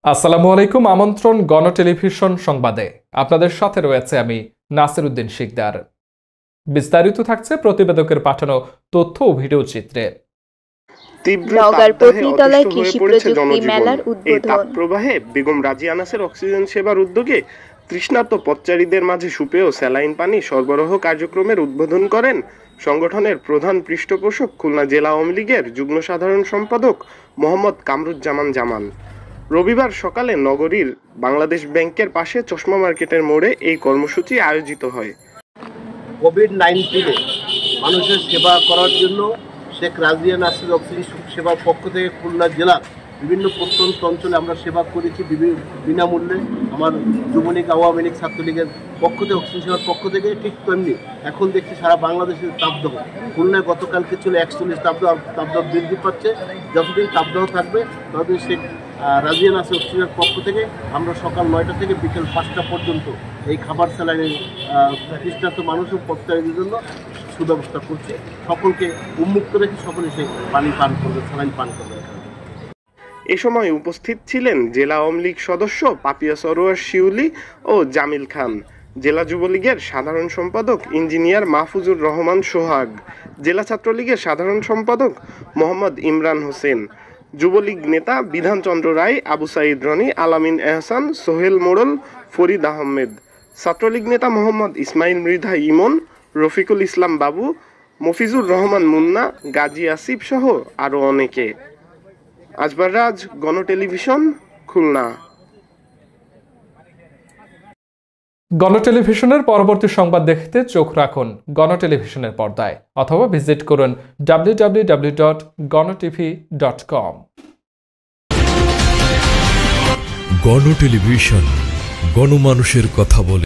আসসালামু আলাইকুম। আমন্ত্রণ গণ টেলিভিশন সংবাদে। আপনাদের সাথে রয়েছে আমি নাসির উদ্দিন শিকদার। বিস্তারিত থাকছে প্রতিবেদকের পাঠানো তথ্য ও ভিডিও চিত্রে। নওগাঁর পত্নীতলায় কৃষি প্রযুক্তি মেলার উদ্বোধন। তাপপ্রবাহে বেগম রাজিয়া আনাসের অক্সিজেন সেবার উদ্যোগে তৃষ্ণার্ত পথচারীদের মাঝে সুপেয় স্যালাইন পানি সরবরাহ কার্যক্রমের উদ্বোধন করেন সংগঠনের প্রধান পৃষ্ঠপোষক খুলনা জেলা আওয়ামী লীগের যুগ্ম সাধারণ সম্পাদক মোহাম্মদ কামরুজ্জামান জামান। রবিবার সকালে নগরীর বাংলাদেশ ব্যাংকের পাশে চশমা মার্কেটের মোড়ে এই কর্মসূচি আয়োজিত হয়। কোভিড-19 মানুষের সেবা করার জন্য শেখ রাজিয়া নাসির অক্সিজেন সেবার পক্ষ থেকে খুলনা জেলার বিভিন্ন প্রত্যন্ত অঞ্চলে আমরা সেবা করেছি বিনামূল্যে। আমার যুবলীগ, আওয়ামী লীগ, ছাত্রলীগের পক্ষ থেকে, অক্সিজেন সেবার পক্ষ থেকে। ঠিক তেমনি এখন দেখছি সারা বাংলাদেশের তাপদাহ, খুলনায় গতকালকে ছিল 41 তাপদাহ বৃদ্ধি পাচ্ছে। যতদিন তাপদাহ থাকবে ততদিন শেখ রাজিয়া নাসির অক্সিজেনের পক্ষ থেকে আমরা সকাল 9টা থেকে বিকেল 5টা পর্যন্ত এই খাবার স্যালাইনের তৃষ্ণার্ত মানুষ ও পথচারীদের জন্য সুব্যবস্থা করছি। সকলকে উন্মুক্ত রেখে সকলে সেই পানি পান করবে, স্যালাইন পান করবে। এ সময় উপস্থিত ছিলেন জেলা আওয়ামী লীগ সদস্য পাপিয়া সরোয়ার শিউলি ও জামিল খান, জেলা যুবলীগের সাধারণ সম্পাদক ইঞ্জিনিয়ার মাহফুজুর রহমান সোহাগ, জেলা ছাত্রলীগের সাধারণ সম্পাদক মোহাম্মদ ইমরান হোসেন, যুবলীগ নেতা বিধানচন্দ্র রায়, আবু সাইদ রনি, আলামিন এহসান, সোহেল মোড়ল, ফরিদ আহমেদ, ছাত্রলীগ নেতা মোহাম্মদ ইসমাইল মৃধা ইমন, রফিকুল ইসলাম বাবু, মফিজুর রহমান মুন্না, গাজী আসিফ সহ আরো অনেকে। আজবার রাজ, গণ টেলিভিশন, খুলনা। গণ টেলিভিশনের পরবর্তী সংবাদ দেখতে চোখ রাখুন গণ টেলিভিশনের পর্দায় অথবা ভিজিট করুন www.gonotv.com। গণ টেলিভিশন, গণমানুষের কথা বলে।